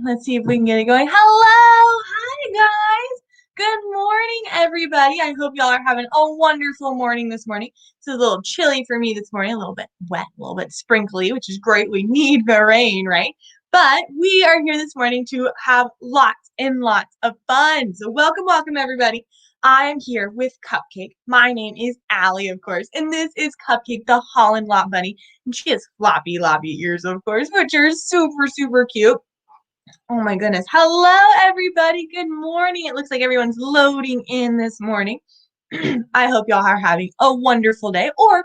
Let's see if we can get it going. Hello! Hi, guys! Good morning, everybody. I hope y'all are having a wonderful morning this morning. It's a little chilly for me this morning, a little bit wet, a little bit sprinkly, which is great. We need the rain, right? But we are here this morning to have lots and lots of fun. So welcome, everybody. I am here with Cupcake. My name is Allie, of course, and this is Cupcake, the Holland Lot Bunny. And she has floppy, loppy ears, of course, which are super, super cute. Oh my goodness. Hello, everybody. Good morning. It looks like everyone's loading in this morning. I hope y'all are having a wonderful day. Or if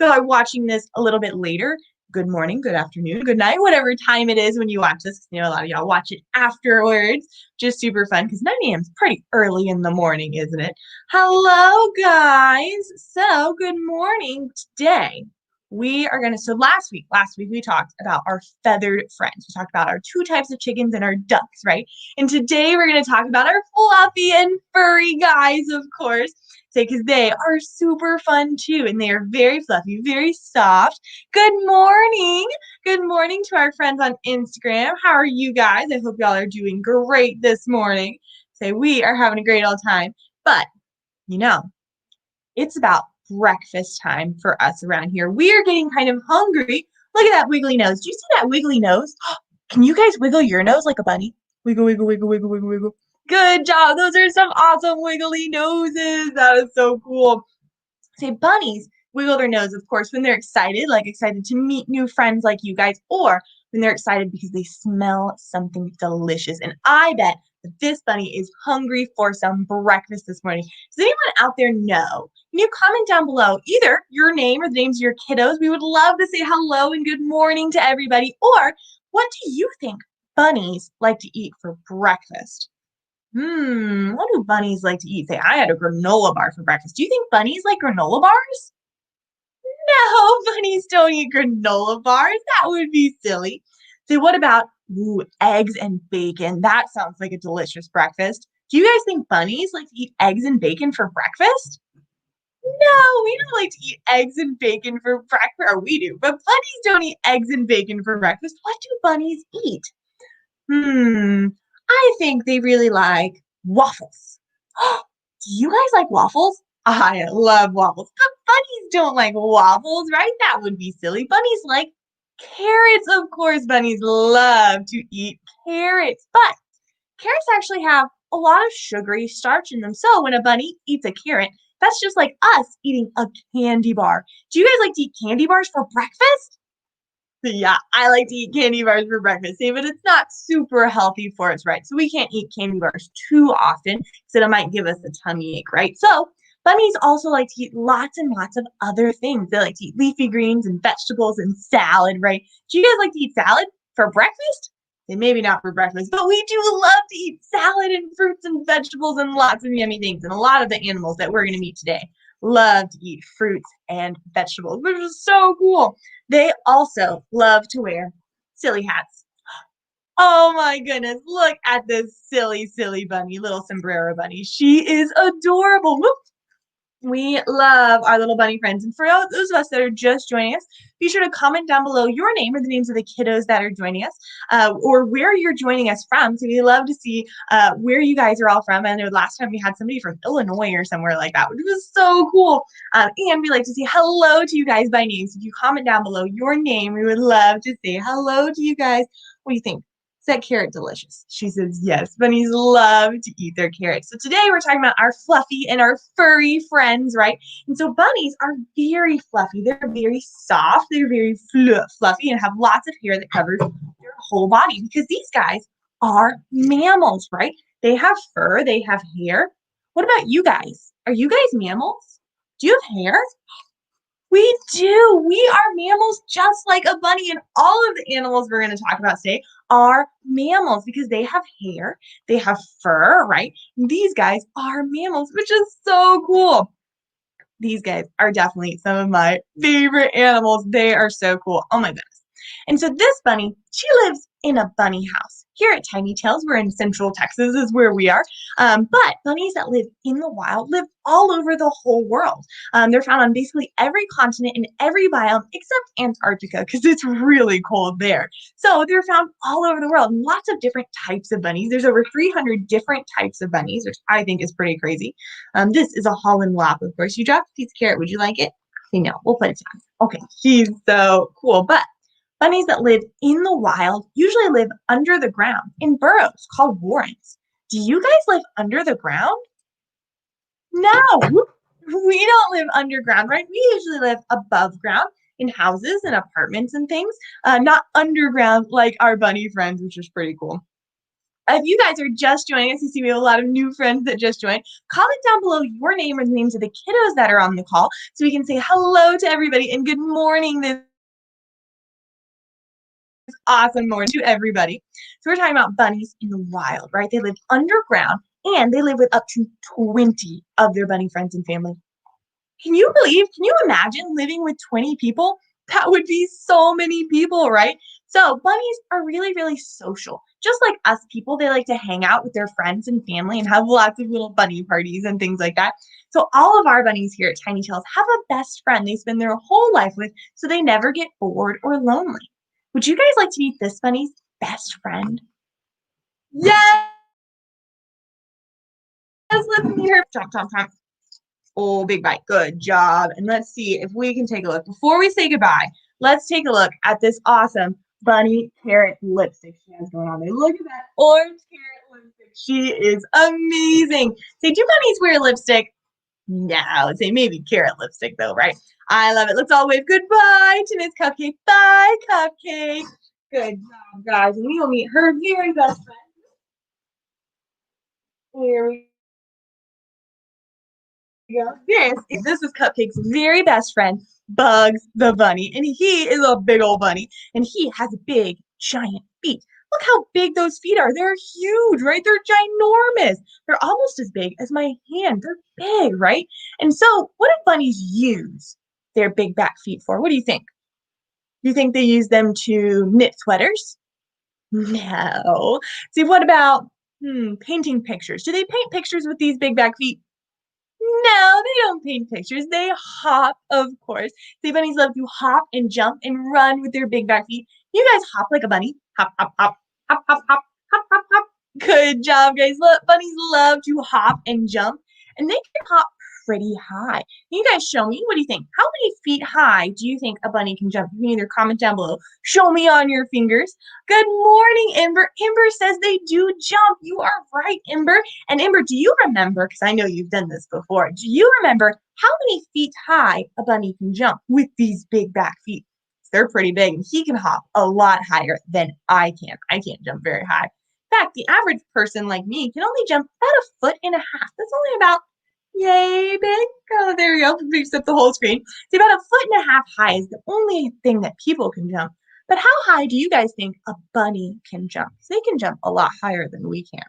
y'all are watching this a little bit later, good morning, good afternoon, good night, whatever time it is when you watch this. You know, a lot of y'all watch it afterwards. Just super fun because 9 a.m. is pretty early in the morning, isn't it? Hello, guys. So, good morning today. We are going to, so last week we talked about our feathered friends. We talked about our two types of chickens and our ducks, right? And today we're going to talk about our fluffy and furry guys, of course, because they are super fun too. And they are very fluffy, very soft. Good morning. Good morning to our friends on Instagram. How are you guys? I hope y'all are doing great this morning. We are having a great old time. But, you know, it's about breakfast time for us around here. We are getting kind of hungry. Look at that wiggly nose. Do you see that wiggly nose? Can you guys wiggle your nose like a bunny? Wiggle, wiggle, wiggle, wiggle, wiggle, wiggle. Good job. Those are some awesome wiggly noses. That is so cool. Bunnies wiggle their nose, of course, when they're excited, like excited to meet new friends like you guys, or when they're excited because they smell something delicious. And I bet that this bunny is hungry for some breakfast this morning. Does anyone out there know? Can you comment down below either your name or the names of your kiddos? We would love to say hello and good morning to everybody. Or what do you think bunnies like to eat for breakfast? What do bunnies like to eat? Say, I had a granola bar for breakfast. Do you think bunnies like granola bars? No, bunnies don't eat granola bars. That would be silly. So what about eggs and bacon? That sounds like a delicious breakfast. Do you guys think bunnies like to eat eggs and bacon for breakfast? No, we don't like to eat eggs and bacon for breakfast, or we do, but bunnies don't eat eggs and bacon for breakfast. What do bunnies eat? I think they really like waffles. Do you guys like waffles? I love waffles. But bunnies don't like waffles, right? That would be silly. Bunnies like carrots, of course. Bunnies love to eat carrots. But carrots actually have a lot of sugary starch in them. So when a bunny eats a carrot, that's just like us eating a candy bar. Do you guys like to eat candy bars for breakfast? Yeah, I like to eat candy bars for breakfast, but it's not super healthy for us, right? So we can't eat candy bars too often because it might give us a tummy ache, right? So bunnies also like to eat lots and lots of other things. They like to eat leafy greens and vegetables and salad, right? Do you guys like to eat salad for breakfast? And maybe not for breakfast, but we do love to eat salad and fruits and vegetables and lots of yummy things. And a lot of the animals that we're going to meet today love to eat fruits and vegetables, which is so cool. They also love to wear silly hats. Oh my goodness, look at this silly, silly bunny, little sombrero bunny. She is adorable. Whoop. We love our little bunny friends. And for those of us that are just joining us, be sure to comment down below your name or the names of the kiddos that are joining us, or where you're joining us from. So we love to see where you guys are all from. I know last time we had somebody from Illinois or somewhere like that, which was so cool. And we like to say hello to you guys by name. So if you comment down below your name, we would love to say hello to you guys. What do you think? Is that carrot delicious? She says yes. Bunnies love to eat their carrots. So today we're talking about our fluffy and our furry friends, right? And so bunnies are very fluffy. They're very soft. They're very fluffy and have lots of hair that covers their whole body because these guys are mammals, right? They have fur. They have hair. What about you guys? Are you guys mammals? Do you have hair? We do. We are mammals just like a bunny, and all of the animals we're going to talk about today are mammals because they have hair, they have fur, right? These guys are mammals, which is so cool. These guys are definitely some of my favorite animals. They are so cool. Oh my goodness. And so this bunny, she lives in a bunny house. here at Tiny Tales. We're in Central Texas is where we are. But bunnies that live in the wild live all over the whole world. They're found on basically every continent and every biome except Antarctica because it's really cold there. So they're found all over the world, lots of different types of bunnies. There's over 300 different types of bunnies, which I think is pretty crazy. This is a Holland lop, of course. You dropped a piece of carrot. Would you like it? Okay, no, we'll put it down. Okay, she's so cool. But bunnies that live in the wild usually live under the ground in burrows called warrens. Do you guys live under the ground? No, we don't live underground, right? We usually live above ground in houses and apartments and things, not underground like our bunny friends, which is pretty cool. If you guys are just joining us, you see we have a lot of new friends that just joined. Comment down below your name or the names of the kiddos that are on the call so we can say hello to everybody and good morning this awesome morning to everybody. So we're talking about bunnies in the wild, right? They live underground and they live with up to 20 of their bunny friends and family. Can you imagine living with 20 people? That would be so many people, right? So bunnies are really, really social. Just like us people, they like to hang out with their friends and family and have lots of little bunny parties and things like that. So all of our bunnies here at Tiny Tales have a best friend they spend their whole life with so they never get bored or lonely. Would you guys like to meet this bunny's best friend? Yes! Let's meet her. Chomp, chomp, chomp. Oh, big bite. Good job. And let's see if we can take a look. Before we say goodbye, let's take a look at this awesome bunny carrot lipstick she has going on there. Look at that orange carrot lipstick. She is amazing. Say, do bunnies wear lipstick? No, say maybe carrot lipstick though, right? I love it. Let's all wave goodbye to Miss Cupcake. Bye, Cupcake. Good job, guys. And we will meet her very best friend. Here we go. This is Cupcake's very best friend, Bugs the bunny, and he is a big old bunny, and he has big, giant feet. Look how big those feet are. They're huge, right? They're ginormous. They're almost as big as my hand. They're big, right? And so, what do bunnies use their big back feet for? What do you think? Do you think they use them to knit sweaters? No. See, what about painting pictures? Do they paint pictures with these big back feet? No, they don't paint pictures. They hop, of course. See, bunnies love to hop and jump and run with their big back feet. You guys hop like a bunny. Hop, hop, hop, hop, hop, hop, hop, hop, hop. Good job, guys. Look, bunnies love to hop and jump, and they can hop pretty high. You guys show me. What do you think? How many feet high do you think a bunny can jump? You can either comment down below. Show me on your fingers. Good morning, Ember. Ember says they do jump. You are right, Ember. And Ember, do you remember, because I know you've done this before, do you remember how many feet high a bunny can jump with these big back feet? They're pretty big, and he can hop a lot higher than I can. I can't jump very high. In fact, the average person like me can only jump about 1.5 feet. That's only about, yay, big. Oh, there we go. Fixed up the whole screen. See, about 1.5 feet high is the only thing that people can jump. But how high do you guys think a bunny can jump? They can jump a lot higher than we can.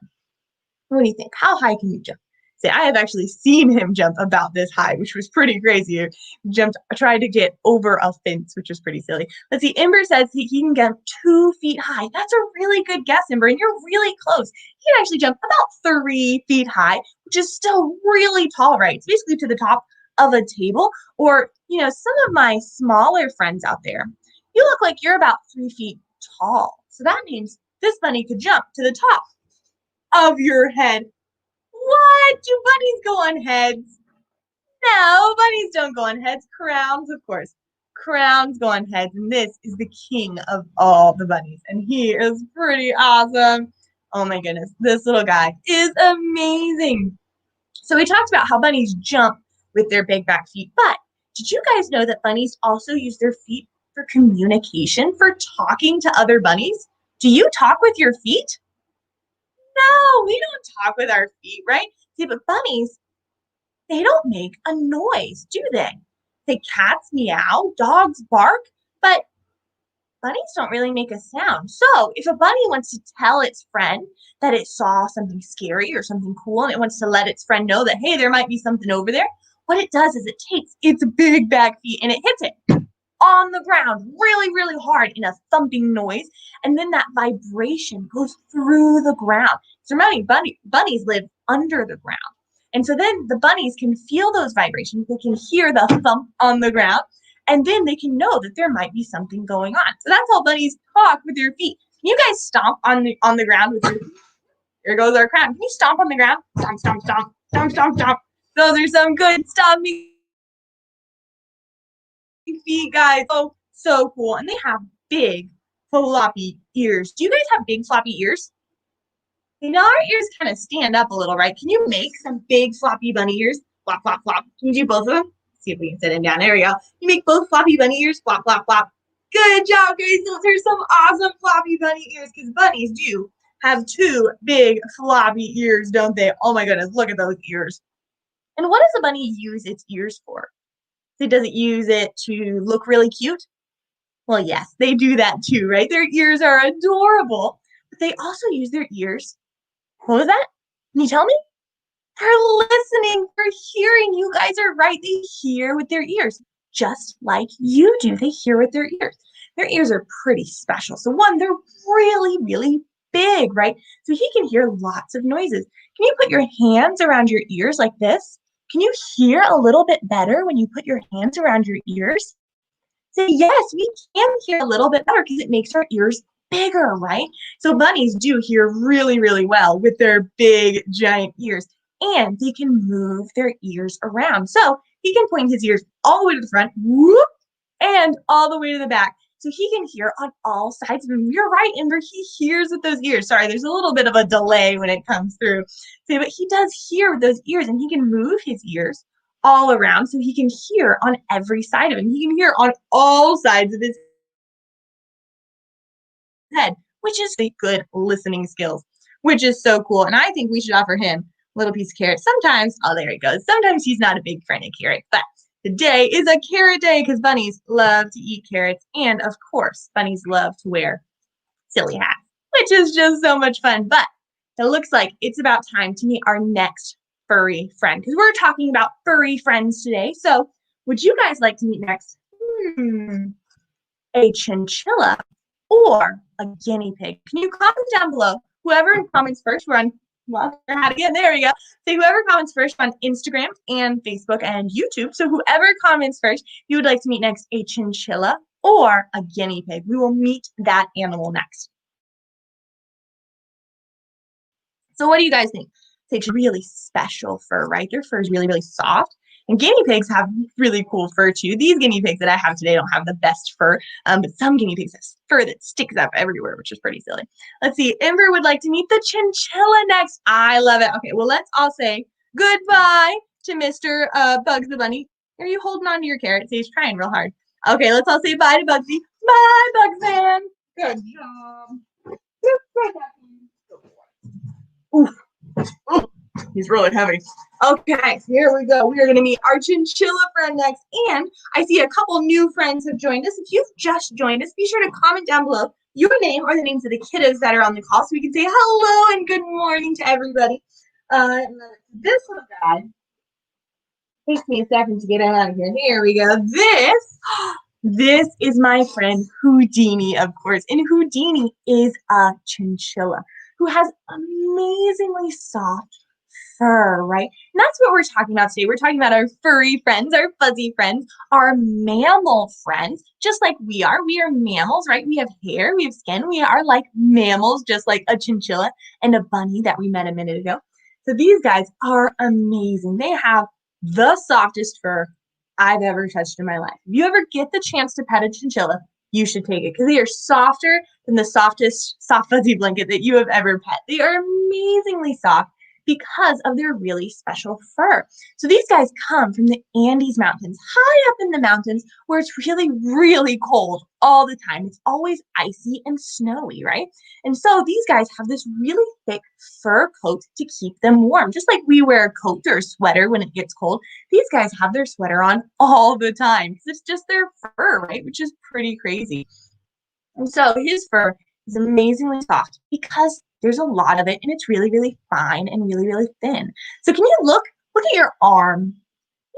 What do you think? How high can you jump? Say, I have actually seen him jump about this high, which was pretty crazy. He tried to get over a fence, which was pretty silly. Let's see, Ember says he can jump 2 feet high. That's a really good guess, Ember, and you're really close. He can actually jump about 3 feet high, which is still really tall, right? It's basically to the top of a table. Or, some of my smaller friends out there, you look like you're about 3 feet tall. So that means this bunny could jump to the top of your head. What? Do bunnies go on heads? No, bunnies don't go on heads. Crowns, of course. Crowns go on heads, and this is the king of all the bunnies, and he is pretty awesome. Oh my goodness, this little guy is amazing. So we talked about how bunnies jump with their big back feet, but did you guys know that bunnies also use their feet for communication, for talking to other bunnies? Do you talk with your feet? No, we don't talk with our feet, right? See, but bunnies, they don't make a noise, do they? The cats meow, dogs bark, but bunnies don't really make a sound. So if a bunny wants to tell its friend that it saw something scary or something cool, and it wants to let its friend know that, hey, there might be something over there, what it does is it takes its big back feet and it hits it on the ground really, really hard in a thumping noise. And then that vibration goes through the ground. So remember, bunnies live under the ground. And so then the bunnies can feel those vibrations. They can hear the thump on the ground. And then they can know that there might be something going on. So that's how bunnies talk with their feet. Can you guys stomp on the ground with your feet? Here goes our crown. Can you stomp on the ground? Stomp, stomp, stomp, stomp, stomp, stomp. Those are some good stomping feet, guys. Oh, so cool. And they have big, floppy ears. Do you guys have big, floppy ears? You know, our ears kind of stand up a little, right? Can you make some big, floppy bunny ears? Flop, flop, flop. Can you do both of them? Let's see if we can sit them down. There we go. You make both floppy bunny ears. Flop, flop, flop. Good job, guys. Those are some awesome floppy bunny ears because bunnies do have two big, floppy ears, don't they? Oh my goodness, look at those ears. And what does a bunny use its ears for? Does it use it to look really cute? Well, yes, they do that too, right? Their ears are adorable, but they also use their ears. What was that? Can you tell me? They're listening, they're hearing. You guys are right. They hear with their ears, just like you do. They hear with their ears. Their ears are pretty special. So one, they're really, really big, right? So he can hear lots of noises. Can you put your hands around your ears like this? Can you hear a little bit better when you put your hands around your ears? Say, yes, we can hear a little bit better because it makes our ears bigger, right? So bunnies do hear really, really well with their big, giant ears, and they can move their ears around. So he can point his ears all the way to the front, whoop, and all the way to the back. So he can hear on all sides of him. You're right, Amber. He hears with those ears. Sorry, there's a little bit of a delay when it comes through. So, but he does hear with those ears, and he can move his ears all around so he can hear on every side of him. He can hear on all sides of his head, which is the good listening skills, which is so cool. And I think we should offer him a little piece of carrot. Sometimes, oh, there he goes. Sometimes he's not a big friend of carrot, but today is a carrot day because bunnies love to eat carrots. And of course, bunnies love to wear silly hats, which is just so much fun. But it looks like it's about time to meet our next furry friend because we're talking about furry friends today. So would you guys like to meet next? A chinchilla or a guinea pig? Can you comment down below? Whoever comments first, we're on, well, how to get there we go. So whoever comments first on Instagram and Facebook and YouTube. So whoever comments first, you would like to meet next a chinchilla or a guinea pig. We will meet that animal next. So what do you guys think? It's really special fur, right? Their fur is really, really soft. And guinea pigs have really cool fur too. These guinea pigs that I have today don't have the best fur, but some guinea pigs have fur that sticks up everywhere, which is pretty silly. Let's see. Ember would like to meet the chinchilla next. I love it. Okay, well, let's all say goodbye to Mr. Bugs the Bunny. Are you holding on to your carrot? See, he's trying real hard. Okay, let's all say bye to Bugsy. Bye, Bugs Man. Good job. Oof. Ooh, he's really heavy. Okay, here we go. We are going to meet our chinchilla friend next. And I see a couple new friends have joined us. If you've just joined us, be sure to comment down below your name or the names of the kiddos that are on the call so we can say hello and good morning to everybody. This little guy takes me a second to get out of here. Here we go. This is my friend Houdini, of course. And Houdini is a chinchilla who has amazingly soft fur, right? And that's what we're talking about today. We're talking about our furry friends, our fuzzy friends, our mammal friends, just like we are. We are mammals, right? We have hair, we have skin. We are like mammals, just like a chinchilla and a bunny that we met a minute ago. So these guys are amazing. They have the softest fur I've ever touched in my life. If you ever get the chance to pet a chinchilla, you should take it because they are softer than the softest soft fuzzy blanket that you have ever pet. They are amazingly soft because of their really special fur. So these guys come from the Andes Mountains, high up in the mountains where it's really, really cold all the time. It's always icy and snowy, right? And so these guys have this really thick fur coat to keep them warm. Just like we wear a coat or a sweater when it gets cold, these guys have their sweater on all the time because it's just their fur, right? Which is pretty crazy. And so his fur is amazingly soft because there's a lot of it and it's really, really fine and really, really thin. So can you look at your arm?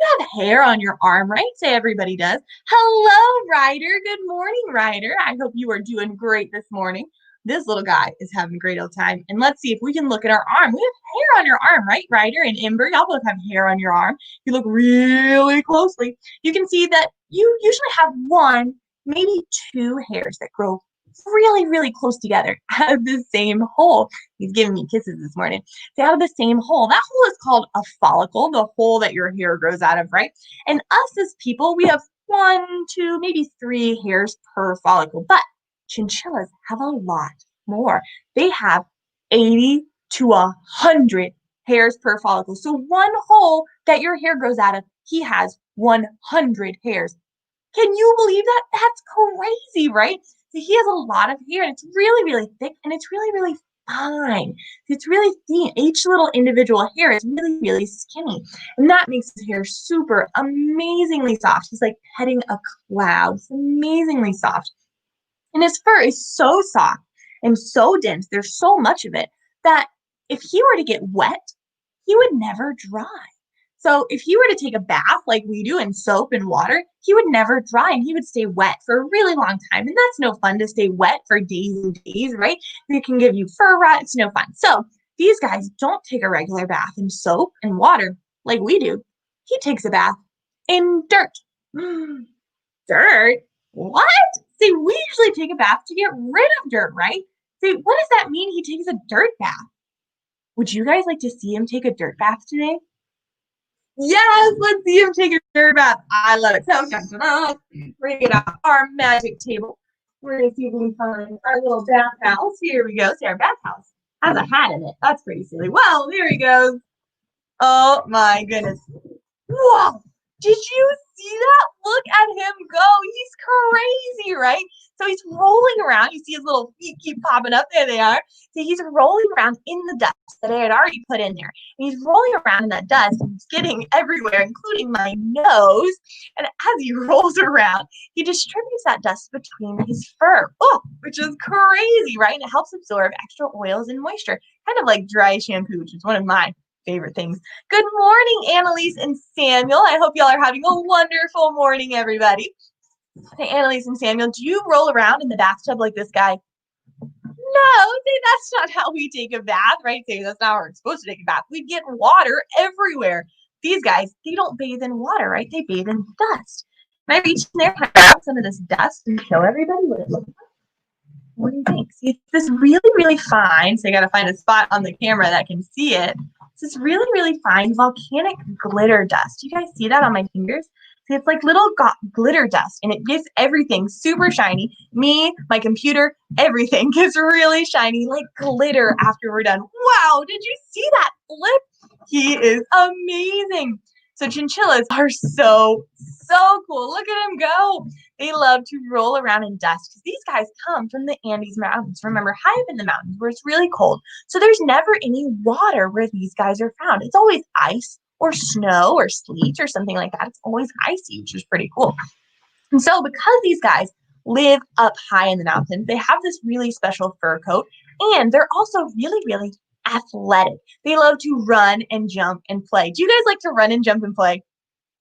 You have hair on your arm, right? Say everybody does. Hello, Ryder. Good morning, Ryder. I hope you are doing great this morning. This little guy is having a great old time. And let's see if we can look at our arm. We have hair on your arm, right, Ryder and Ember? Y'all both have hair on your arm. If you look really closely, you can see that you usually have one, maybe two hairs that grow really close together out of the same hole. He's giving me kisses this morning. So out of the same hole. That hole is called a follicle, the hole that your hair grows out of, right? And us as people, we have one, two, maybe three hairs per follicle. But chinchillas have a lot more. They have 80 to 100 hairs per follicle. So one hole that your hair grows out of, he has 100 hairs. Can you believe that? That's crazy, right? So he has a lot of hair, and it's really thick, and it's really fine. It's really thin. Each little individual hair is really skinny, and that makes his hair super amazingly soft. He's like petting a cloud. It's amazingly soft. And his fur is so soft and so dense. There's so much of it that if he were to get wet, he would never dry. So if he were to take a bath like we do in soap and water, he would never dry and he would stay wet for a really long time. And that's no fun to stay wet for days and days, right? It can give you fur rot. It's no fun. So these guys don't take a regular bath in soap and water like we do. He takes a bath in dirt. Dirt? What? See, we usually take a bath to get rid of dirt, right? See, what does that mean he takes a dirt bath? Would you guys like to see him take a dirt bath today? Yes, let's see him take a dirt bath. I love it. So, we're going to get out our magic table. We're going to see if we can find our little bathhouse. Here we go. See, our bathhouse has a hat in it. That's pretty silly. Well, here he goes. Oh, my goodness. Whoa. Did you see that? Look at him go. He's crazy, right? So he's rolling around. You see his little feet keep popping up. There they are. So he's rolling around in the dust that I had already put in there. And he's rolling around in that dust and it's getting everywhere, including my nose. And as he rolls around, he distributes that dust between his fur, which is crazy, right? And it helps absorb extra oils and moisture, kind of like dry shampoo, which is one of my favorite things. Good morning, Annalise and Samuel. I hope y'all are having a wonderful morning, everybody. Hey, Annalise and Samuel, do you roll around in the bathtub like this guy? No, see, that's not how we take a bath, right? See, that's not how we're supposed to take a bath. We get water everywhere. These guys, they don't bathe in water, right? They bathe in dust. Can I reach in there and grab some of this dust and show everybody what it looks like? What do you think? See, it's this really fine, so you got to find a spot on the camera that can see it. It's this really fine volcanic glitter dust. You guys see that on my fingers? See, it's like little glitter dust, and it gets everything super shiny. Me, my computer, everything gets really shiny, like glitter after we're done. Wow, did you see that flip? He is amazing. So chinchillas are so cool. Look at him go. They love to roll around in dust because these guys come from the Andes Mountains. Remember, high up in the mountains where it's really cold. So there's never any water where these guys are found. It's always ice or snow or sleet or something like that. It's always icy, which is pretty cool. And so because these guys live up high in the mountains, they have this really special fur coat, and they're also really athletic. They love to run and jump and play. Do you guys like to run and jump and play?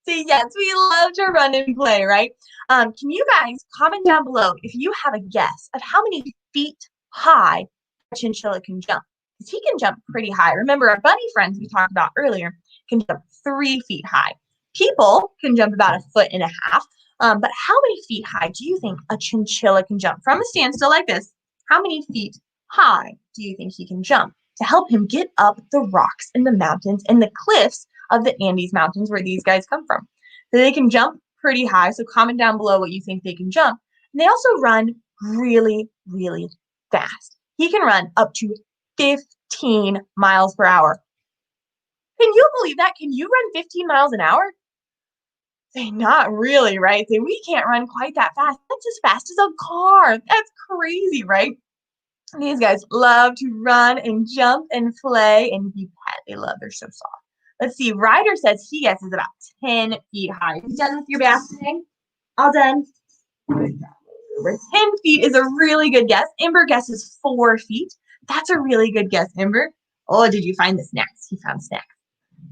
See, yes, we love to run and play, right? Can you guys comment down below if you have a guess of how many feet high a chinchilla can jump? Because he can jump pretty high. Remember, our bunny friends we talked about earlier can jump 3 feet high. People can jump about 1.5 feet. But how many feet high do you think a chinchilla can jump from a standstill like this? How many feet high do you think he can jump to help him get up the rocks and the mountains and the cliffs of the Andes Mountains where these guys come from? So they can jump pretty high. So comment down below what you think they can jump. And they also run really fast. He can run up to 15 miles per hour. Can you believe that? Can you run 15 miles an hour? Say, not really, right? Say, we can't run quite that fast. That's as fast as a car. That's crazy, right? These guys love to run and jump and play and be pet. They love, they're so soft. Let's see, Ryder says he guesses about 10 feet high. You done with your bath today? All done? 10 feet is a really good guess. Ember guesses 4 feet. That's a really good guess, Ember. Oh, did you find the snacks? He found snacks.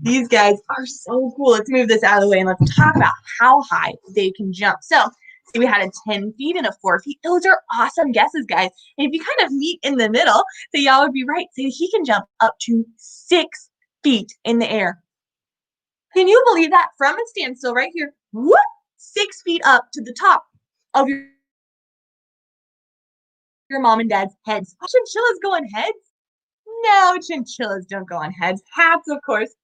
These guys are so cool. Let's move this out of the way and let's talk about how high they can jump. So, see, we had a 10 feet and a 4 feet. Those are awesome guesses, guys. And if you kind of meet in the middle, so y'all would be right. So he can jump up to 6 feet in the air. Can you believe that? From a standstill right here, whoop, 6 feet up to the top of your mom and dad's heads. Chinchillas go on heads? No, chinchillas don't go on heads. Hats, of course.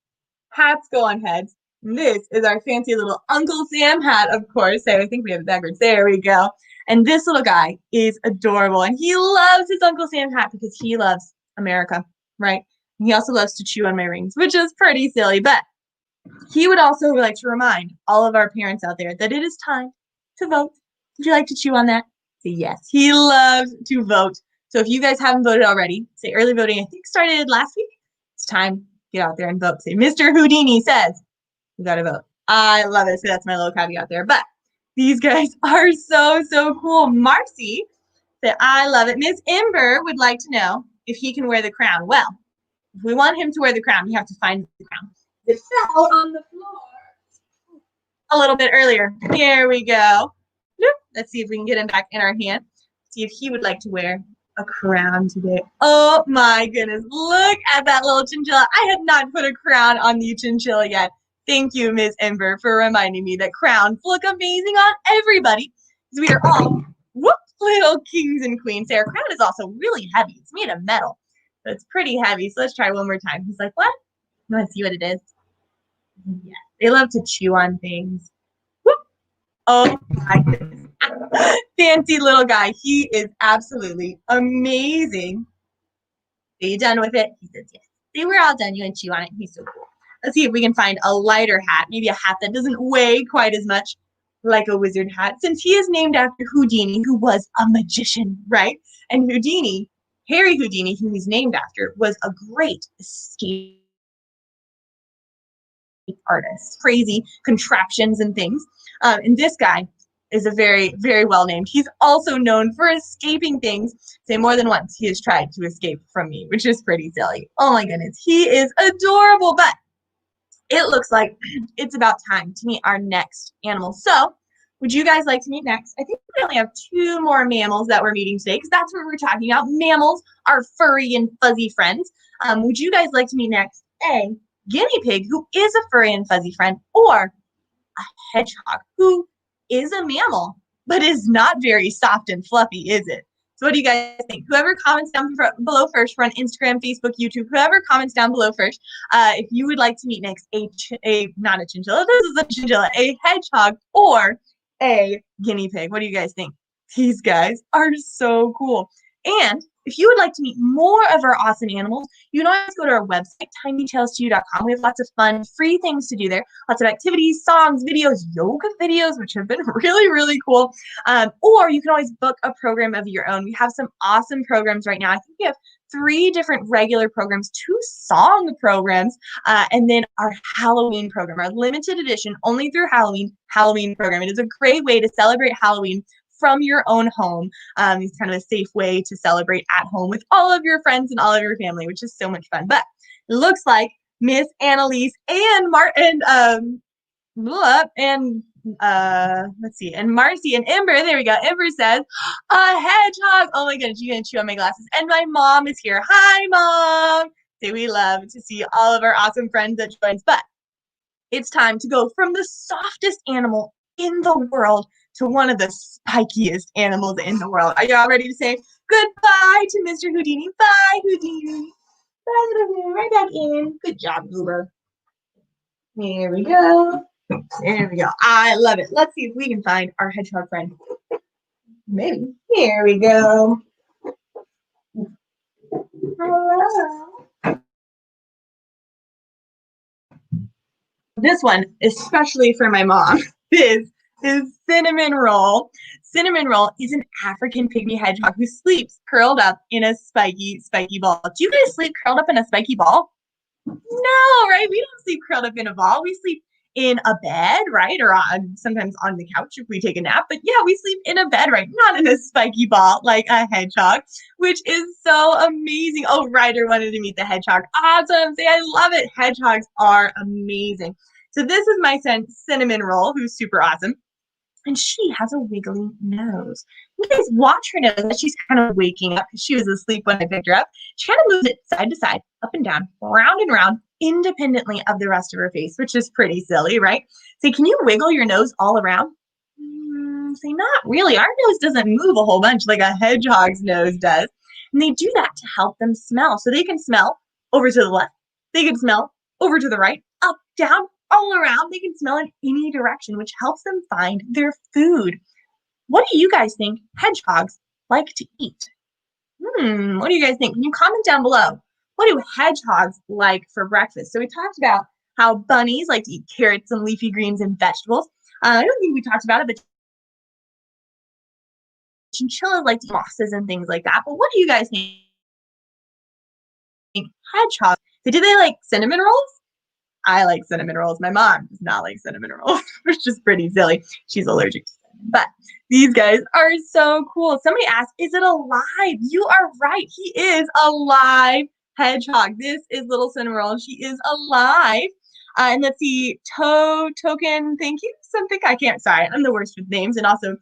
Hats go on heads. This is our fancy little Uncle Sam hat, of course. So I think we have it backwards. There we go. And this little guy is adorable. And he loves his Uncle Sam hat because he loves America, right? And he also loves to chew on my rings, which is pretty silly. But he would also like to remind all of our parents out there that it is time to vote. Would you like to chew on that? Say yes. He loves to vote. So if you guys haven't voted already, say early voting, I think started last week. It's time to get out there and vote. Say Mr. Houdini says, you got to vote. I love it. So that's my little caveat there. But these guys are so, so cool. Marcy said, I love it. Miss Ember would like to know if he can wear the crown. Well, if we want him to wear the crown, we have to find the crown. It fell on the floor a little bit earlier. Here we go. Let's see if we can get him back in our hand. See if he would like to wear a crown today. Oh my goodness. Look at that little chinchilla. I had not put a crown on the chinchilla yet. Thank you, Miss Ember, for reminding me that crowns look amazing on everybody. Because we are all little kings and queens. Our crown is also really heavy. It's made of metal. So it's pretty heavy. So let's try one more time. He's like, what? You want to see what it is? Yeah. They love to chew on things. Whoop. Oh my goodness. Fancy little guy. He is absolutely amazing. Are you done with it? He says yes. See, we're all done. You can chew on it. He's so cool. Let's see if we can find a lighter hat, maybe a hat that doesn't weigh quite as much like a wizard hat, since he is named after Houdini, who was a magician, right? And Houdini, Harry Houdini, who he's named after, was a great escape artist. Crazy contraptions and things. And this guy is a very, very well named. He's also known for escaping things. Say more than once he has tried to escape from me, which is pretty silly. Oh my goodness, he is adorable. But it looks like it's about time to meet our next animal. So would you guys like to meet next? I think we only have 2 more mammals that we're meeting today because that's what we're talking about. Mammals are furry and fuzzy friends. Would you guys like to meet next a guinea pig, who is a furry and fuzzy friend, or a hedgehog, who is a mammal, but is not very soft and fluffy, is it? So what do you guys think? Whoever comments down below first, for on Instagram, Facebook, YouTube, whoever comments down below first, if you would like to meet next not a chinchilla, this is a chinchilla, a hedgehog, or a guinea pig. What do you guys think? These guys are so cool. And if you would like to meet more of our awesome animals, you can always go to our website, tinytales2.com. We have lots of fun, free things to do there. Lots of activities, songs, videos, yoga videos, which have been really, really cool. Or you can always book a program of your own. We have some awesome programs right now. I think we have 3 different regular programs, 2 song programs, and then our Halloween program, our limited edition, only through Halloween program. It is a great way to celebrate Halloween from your own home. It's kind of a safe way to celebrate at home with all of your friends and all of your family, which is so much fun. But it looks like Miss Annalise and let's see, and Marcy and Ember, there we go. Ember says, a hedgehog. Oh my goodness, you're gonna chew on my glasses. And my mom is here. Hi, Mom. So we love to see all of our awesome friends that joins. But it's time to go from the softest animal in the world to one of the spikiest animals in the world. Are y'all ready to say goodbye to Mr. Houdini? Bye, Houdini. Bye, right back in. Good job, Goober. Here we go. There we go. I love it. Let's see if we can find our hedgehog friend. Maybe. Here we go. Hello. This one, especially for my mom, is Cinnamon Roll. Cinnamon Roll is an African pygmy hedgehog who sleeps curled up in a spiky ball. Do you guys sleep curled up in a spiky ball? No, right? We don't sleep curled up in a ball. We sleep in a bed, right? Or sometimes on the couch if we take a nap. But yeah, we sleep in a bed, right? Not in a spiky ball like a hedgehog, which is so amazing. Oh, Ryder wanted to meet the hedgehog. Awesome. Say, I love it. Hedgehogs are amazing. So this is my cinnamon roll, who's super awesome. And she has a wiggly nose. You guys watch her nose as she's kind of waking up because she was asleep when I picked her up. She kind of moves it side to side, up and down, round and round, independently of the rest of her face, which is pretty silly, right? So can you wiggle your nose all around? Say, not really. Our nose doesn't move a whole bunch like a hedgehog's nose does. And they do that to help them smell. So they can smell over to the left. They can smell over to the right, up, down, all around. They can smell in any direction, which helps them find their food. What do you guys think hedgehogs like to eat? What do you guys think? Can you comment down below? What do hedgehogs like for breakfast? So we talked about how bunnies like to eat carrots and leafy greens and vegetables. I don't think we talked about it, but chinchillas like to eat mosses and things like that. But what do you guys think? Hedgehogs, do they like cinnamon rolls? I like cinnamon rolls. My mom does not like cinnamon rolls, which is pretty silly. She's allergic to cinnamon. But these guys are so cool. Somebody asked, is it alive? You are right. He is a live hedgehog. This is little cinnamon roll. She is alive. And let's see, token, thank you. Something I can't, sorry, I'm the worst with names. And also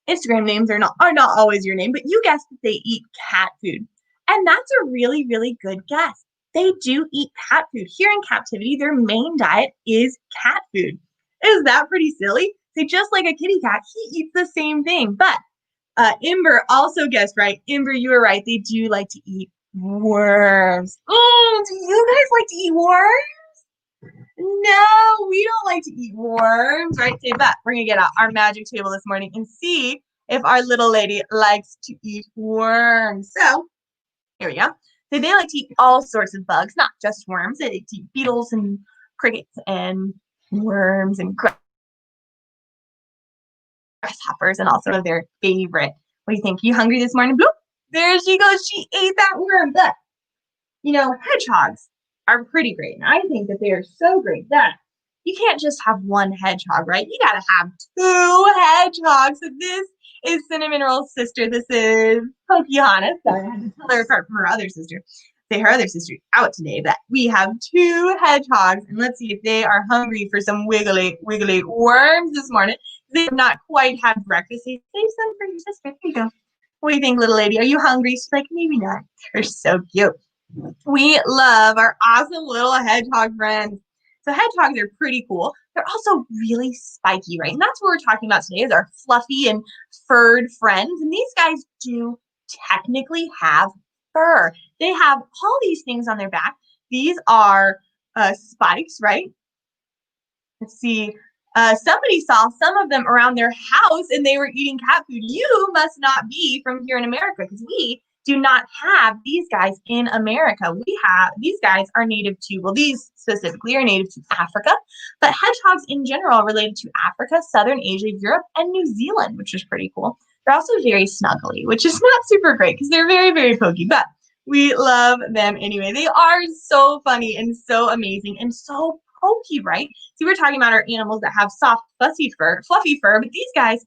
Instagram names are not always your name, but you guessed that they eat cat food. And that's a really, really good guess. They do eat cat food. Here in captivity, their main diet is cat food. Is that pretty silly? So just like a kitty cat, he eats the same thing. But Ember also guessed right. Ember, you were right. They do like to eat worms. Oh, do you guys like to eat worms? No, we don't like to eat worms, right? Say, but we're gonna get out our magic table this morning and see if our little lady likes to eat worms. So here we go. So they like to eat all sorts of bugs, not just worms. They like to eat beetles and crickets and worms and grasshoppers and also their favorite. What do you think? You hungry this morning? Bloop. There she goes. She ate that worm. But, hedgehogs are pretty great. And I think that they are so great that you can't just have one hedgehog, right? You got to have two hedgehogs. So this is Cinnamon Roll's sister. This is Pocahontas. So I had to tell her apart from her other sister. Say her other sister out today, but we have two hedgehogs. And let's see if they are hungry for some wiggly worms this morning. They have not quite had breakfast. They save some for your sister. There you go. What do you think, little lady? Are you hungry? She's like, maybe not. They're so cute. We love our awesome little hedgehog friends. So hedgehogs are pretty cool. They're also really spiky, right? And that's what we're talking about today is our fluffy and furred friends. And these guys do technically have fur. They have all these things on their back. These are spikes, right? Let's see. Somebody saw some of them around their house and they were eating cat food. You must not be from here in America because we do not have these guys in America. These guys are native to, well, these specifically are native to Africa, but hedgehogs in general are related to Africa, Southern Asia, Europe, and New Zealand, which is pretty cool. They're also very snuggly, which is not super great because they're very, very pokey, but we love them anyway. They are so funny and so amazing and so pokey, right? See, we're talking about our animals that have soft, fluffy fur, but these guys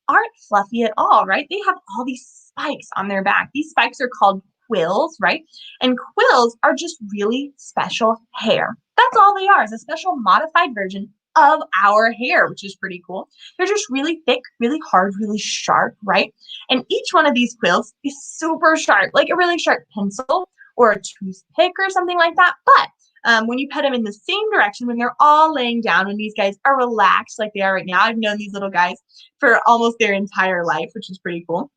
aren't fluffy at all, right? They have all these spikes on their back. These spikes are called quills, right? And quills are just really special hair. That's all they are, is a special modified version of our hair, which is pretty cool. They're just really thick, really hard, really sharp, right? And each one of these quills is super sharp, like a really sharp pencil or a toothpick or something like that. But when you pet them in the same direction, when they're all laying down, when these guys are relaxed like they are right now, I've known these little guys for almost their entire life, which is pretty cool.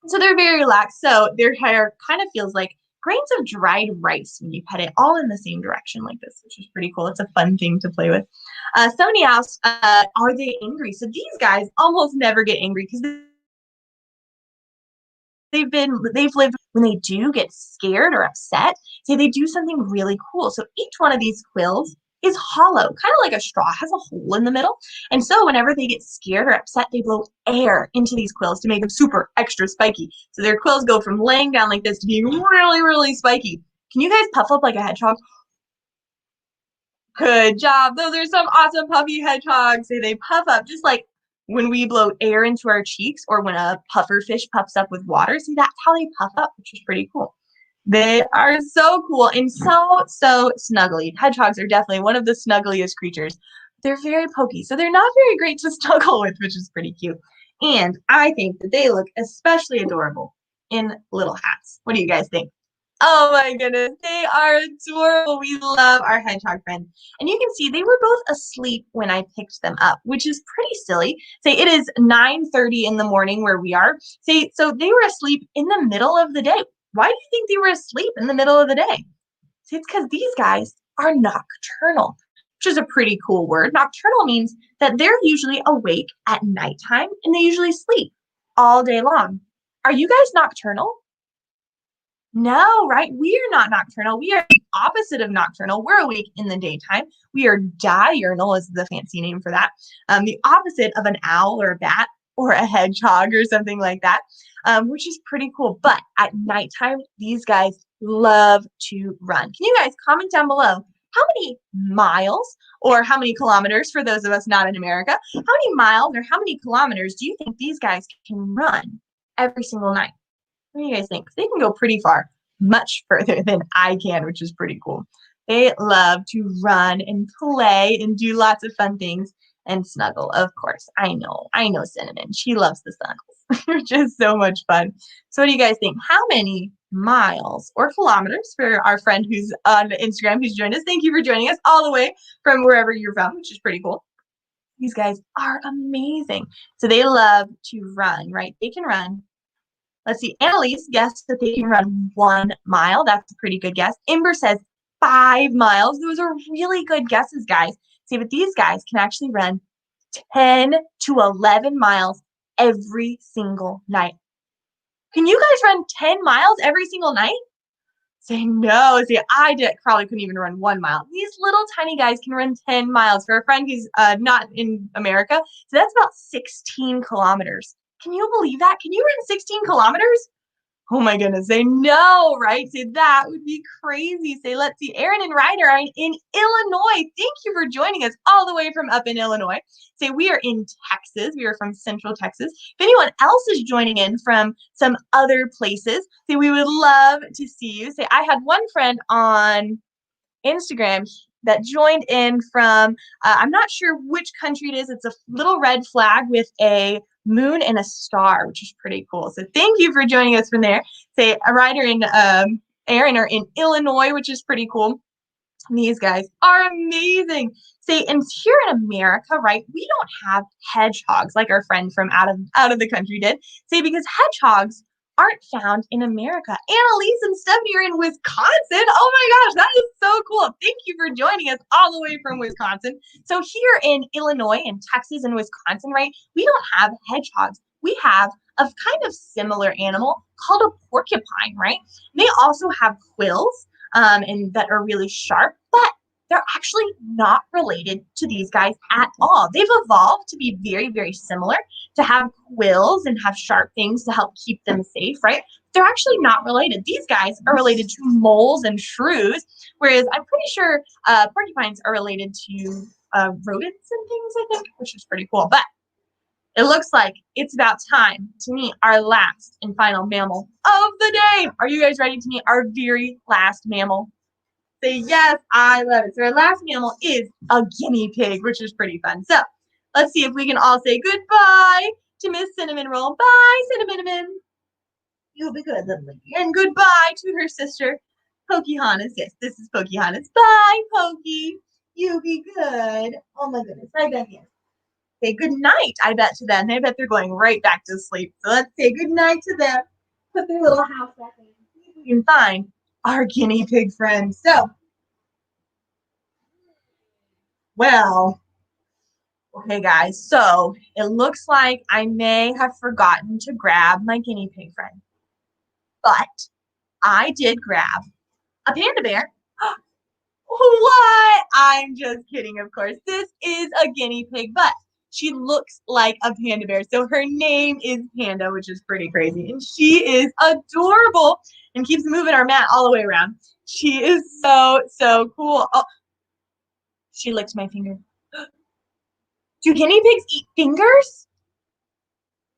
So they're very relaxed. So their hair kind of feels like grains of dried rice when you pet it all in the same direction like this, which is pretty cool. It's a fun thing to play with. Somebody asked, are they angry? So these guys almost never get angry because they've lived when they do get scared or upset, say they do something really cool. So each one of these quills is hollow, kind of like a straw, has a hole in the middle. And so whenever they get scared or upset, they blow air into these quills to make them super extra spiky. So their quills go from laying down like this to being really, really spiky. Can you guys puff up like a hedgehog? Good job. Those are some awesome puffy hedgehogs. They puff up just like when we blow air into our cheeks or when a puffer fish puffs up with water. See, that's how they puff up, which is pretty cool. They are so cool and so snuggly. Hedgehogs are definitely one of the snuggliest creatures. They're very pokey, so they're not very great to snuggle with, which is pretty cute. And I think that they look especially adorable in little hats. What do you guys think? Oh my goodness, they are adorable. We love our hedgehog friends. And you can see they were both asleep when I picked them up, which is pretty silly. Say it is 9:30 in the morning where we are. Say so they were asleep in the middle of the day. Why do you think they were asleep in the middle of the day? See, it's because these guys are nocturnal, which is a pretty cool word. Nocturnal means that they're usually awake at nighttime and they usually sleep all day long. Are you guys nocturnal? No, right? We are not nocturnal. We are the opposite of nocturnal. We're awake in the daytime. We are diurnal is the fancy name for that. The opposite of an owl or a bat or a hedgehog or something like that, which is pretty cool. But at nighttime, these guys love to run. Can you guys comment down below how many miles or how many kilometers for those of us not in America, how many miles or how many kilometers do you think these guys can run every single night? What do you guys think? They can go pretty far, much further than I can, which is pretty cool. They love to run and play and do lots of fun things and snuggle, of course. I know Cinnamon. She loves the snuggles, which is so much fun. So what do you guys think? How many miles or kilometers for our friend who's on Instagram who's joined us? Thank you for joining us all the way from wherever you're from, which is pretty cool. These guys are amazing. So they love to run, right? They can run. Let's see. Annalise guessed that they can run 1 mile. That's a pretty good guess. Ember says 5 miles. Those are really good guesses, guys. See, but these guys can actually run 10 to 11 miles every single night. Can you guys run 10 miles every single night? Say no. See, probably couldn't even run 1 mile. These little tiny guys can run 10 miles. For a friend who's not in America, so that's about 16 kilometers. Can you believe that? Can you run 16 kilometers? Oh my goodness, they know, right? Say that would be crazy. Say, let's see, Aaron and Ryder are in Illinois. Thank you for joining us all the way from up in Illinois. Say, we are in Texas. We are from Central Texas. If anyone else is joining in from some other places, say, we would love to see you. Say, I had one friend on Instagram that joined in from, I'm not sure which country it is. It's a little red flag with a moon and a star, which is pretty cool. So thank you for joining us from there. Say a Ryder and Aaron are in Illinois, which is pretty cool. These guys are amazing. Say, and here in America, right, we don't have hedgehogs like our friend from out of the country did. Say, because hedgehogs aren't found in America. Annalise and Stephanie are in Wisconsin. Oh my gosh, that is so cool. Thank you for joining us all the way from Wisconsin. So here in Illinois and Texas and Wisconsin, right, we don't have hedgehogs. We have a kind of similar animal called a porcupine, right? They also have quills and that are really sharp, but they're actually not related to these guys at all. They've evolved to be very, very similar, to have quills and have sharp things to help keep them safe, right? They're actually not related. These guys are related to moles and shrews, whereas I'm pretty sure porcupines are related to rodents and things, I think, which is pretty cool. But it looks like it's about time to meet our last and final mammal of the day. Are you guys ready to meet our very last mammal? Say yes, I love it. So our last mammal is a guinea pig, which is pretty fun. So let's see if we can all say goodbye to Miss Cinnamon Roll. Bye, Cinnamon. You'll be good, little lady. And goodbye to her sister, Pocahontas. Yes, this is Pocahontas. Bye, Pokey. You be good. Oh my goodness, I bet yes. Say good night, I bet, to them. I bet they're going right back to sleep. So let's say good night to them. Put their little house back in. See if we can find our guinea pig friends. So, well, okay, guys. So it looks like I may have forgotten to grab my guinea pig friend. But I did grab a panda bear. What? I'm just kidding, of course. This is a guinea pig, but she looks like a panda bear. So her name is Panda, which is pretty crazy. And she is adorable and keeps moving our mat all the way around. She is so cool. Oh, She licked my finger. Do guinea pigs eat fingers?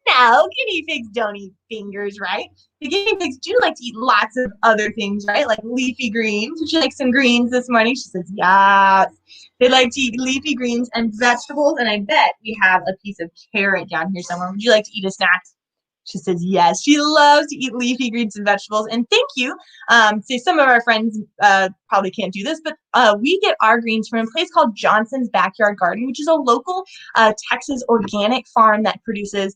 No, guinea pigs don't eat fingers, right? The guinea pigs do like to eat lots of other things, right? Like leafy greens. Would you like some greens this morning? She says, yes. They like to eat leafy greens and vegetables, and I bet we have a piece of carrot down here somewhere. Would you like to eat a snack? She says yes. She loves to eat leafy greens and vegetables. And thank you. So some of our friends probably can't do this, but we get our greens from a place called Johnson's Backyard Garden, which is a local Texas organic farm that produces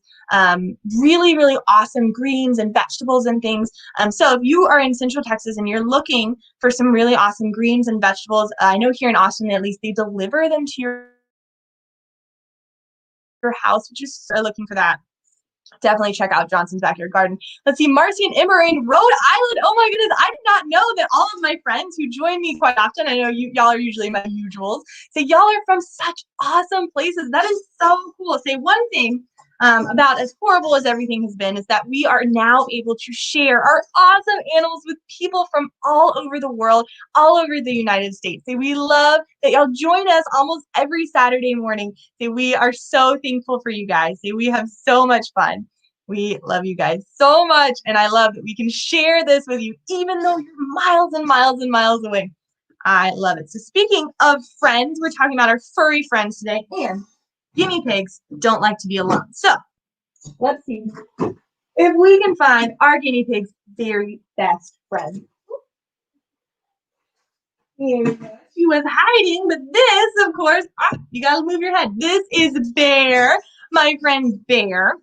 really, really awesome greens and vegetables and things. So if you are in Central Texas and you're looking for some really awesome greens and vegetables, I know here in Austin, at least, they deliver them to your house, which is looking for that. Definitely check out Johnson's Backyard Garden. Let's see, Marcy and Emma are in Rhode Island. Oh my goodness, I did not know that all of my friends who join me quite often, I know y'all are usually my usuals, so y'all are from such awesome places. That is so cool. Say one thing about as horrible as everything has been is that we are now able to share our awesome animals with people from all over the world, all over the United States. So we love that y'all join us almost every Saturday morning. So we are so thankful for you guys. So we have so much fun. We love you guys so much, and I love that we can share this with you even though you're miles and miles and miles away. I love it. So speaking of friends, we're talking about our furry friends today, and guinea pigs don't like to be alone. So let's see if we can find our guinea pig's very best friend. Here we go. She was hiding, but this, of course, you gotta move your head. This is Bear, my friend Bear.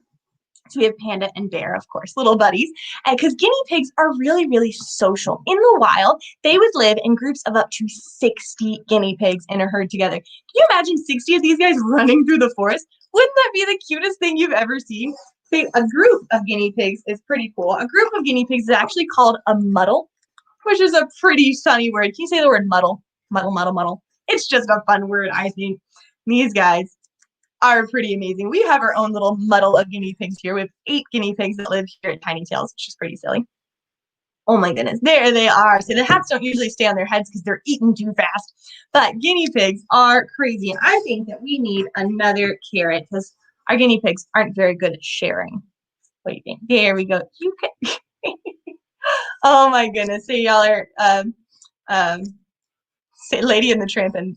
So we have Panda and Bear, of course, little buddies. Because guinea pigs are really, really social. In the wild, they would live in groups of up to 60 guinea pigs in a herd together. Can you imagine 60 of these guys running through the forest? Wouldn't that be the cutest thing you've ever seen? See, a group of guinea pigs is pretty cool. A group of guinea pigs is actually called a muddle, which is a pretty funny word. Can you say the word muddle? Muddle, muddle, muddle. It's just a fun word, I think. These guys are pretty amazing. We have our own little muddle of guinea pigs here. We have 8 guinea pigs that live here at Tiny Tails, which is pretty silly. Oh my goodness, there they are. So the hats don't usually stay on their heads because they're eaten too fast. But guinea pigs are crazy. And I think that we need another carrot because our guinea pigs aren't very good at sharing. What do you think? There we go. You can. Oh my goodness. So y'all are say Lady and the Tramp and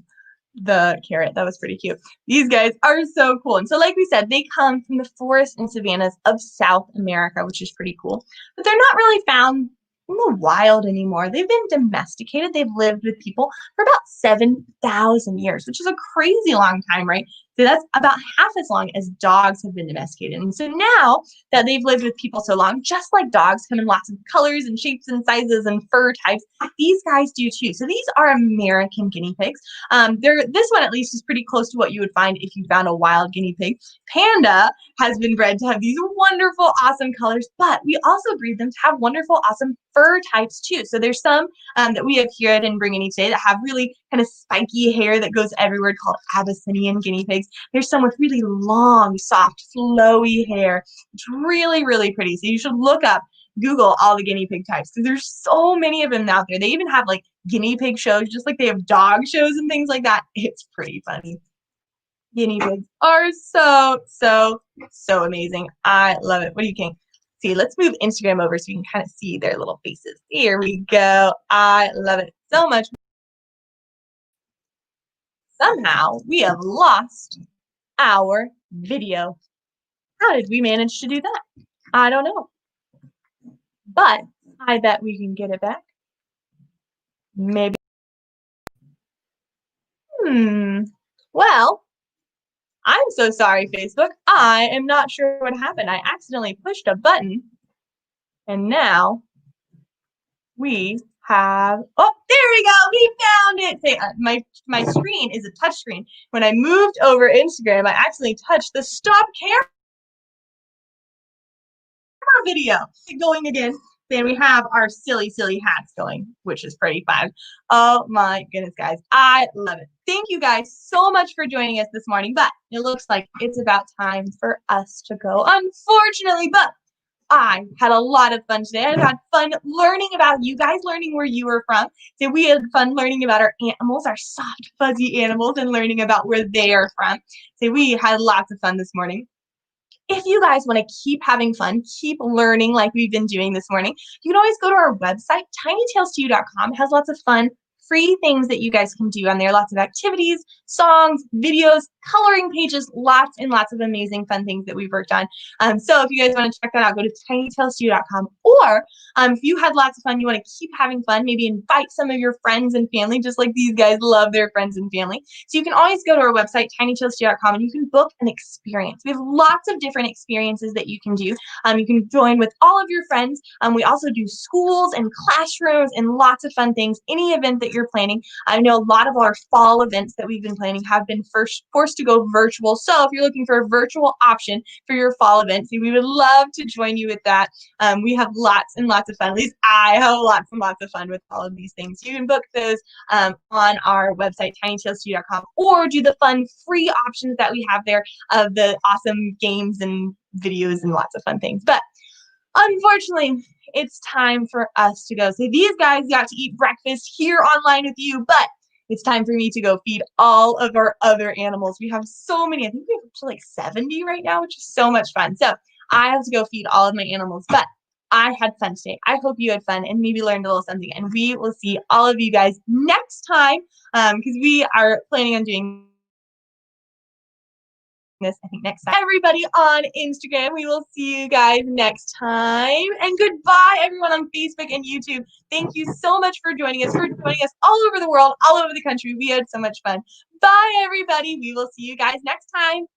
the carrot. That was pretty cute. These guys are so cool. And so like we said, they come from the forests and savannas of South America, which is pretty cool. But they're not really found in the wild anymore. They've been domesticated. They've lived with people for about 7,000 years, which is a crazy long time, right? So that's about half as long as dogs have been domesticated. And so now that they've lived with people so long, just like dogs come in lots of colors and shapes and sizes and fur types, these guys do too. So these are American guinea pigs. This one at least is pretty close to what you would find if you found a wild guinea pig. Panda has been bred to have these wonderful, awesome colors, but we also breed them to have wonderful, awesome fur types too. So there's some that we have here I didn't bring any today that have really kind of spiky hair that goes everywhere called Abyssinian guinea pigs. There's some with really long, soft, flowy hair. It's really, really pretty. So you should look up, Google all the guinea pig types because there's so many of them out there. They even have like guinea pig shows, just like they have dog shows and things like that. It's pretty funny. Guinea pigs are so, so, so amazing. I love it. What do you think? See, let's move Instagram over so you can kind of see their little faces. Here we go. I love it so much. Somehow we have lost our video. How did we manage to do that? I don't know. But I bet we can get it back. Maybe. Well, I'm so sorry, Facebook. I am not sure what happened. I accidentally pushed a button. And now we have, oh, there we go. We found it. Say, my screen is a touch screen. When I moved over Instagram, I accidentally touched the stop camera video. Going again. Then we have our silly, silly hats going, which is pretty fun. Oh my goodness, guys. I love it. Thank you guys so much for joining us this morning. But it looks like it's about time for us to go, unfortunately. But I had a lot of fun today. I had fun learning about you guys, learning where you were from. So we had fun learning about our animals, our soft, fuzzy animals, and learning about where they are from. So we had lots of fun this morning. If you guys want to keep having fun, keep learning like we've been doing this morning, you can always go to our website, tinytails2.com. It has lots of fun, free things that you guys can do on there. Lots of activities, songs, videos, coloring pages, lots and lots of amazing fun things that we've worked on. So if you guys want to check that out, go to tinytails2.com. Or if you had lots of fun, you want to keep having fun, maybe invite some of your friends and family, just like these guys love their friends and family. So you can always go to our website, tinytails2.com, and you can book an experience. We have lots of different experiences that you can do. You can join with all of your friends. We also do schools and classrooms and lots of fun things. Any event that you're planning. I know a lot of our fall events that we've been planning have been forced to go virtual. So if you're looking for a virtual option for your fall events, we would love to join you with that. We have lots and lots of fun. At least I have lots and lots of fun with all of these things. You can book those on our website, tinytails2.com, or do the fun free options that we have there of the awesome games and videos and lots of fun things. But unfortunately, it's time for us to go. So these guys got to eat breakfast here online with you, but it's time for me to go feed all of our other animals. We have so many. I think we have up to like 70 right now, which is so much fun. So I have to go feed all of my animals, but I had fun today. I hope you had fun and maybe learned a little something. And we will see all of you guys next time because we are planning on doing this, I think, next time. Everybody on Instagram, we will see you guys next time. And goodbye, everyone on Facebook and YouTube. Thank you so much for joining us all over the world, all over the country. We had so much fun. Bye, everybody. We will see you guys next time. Bye.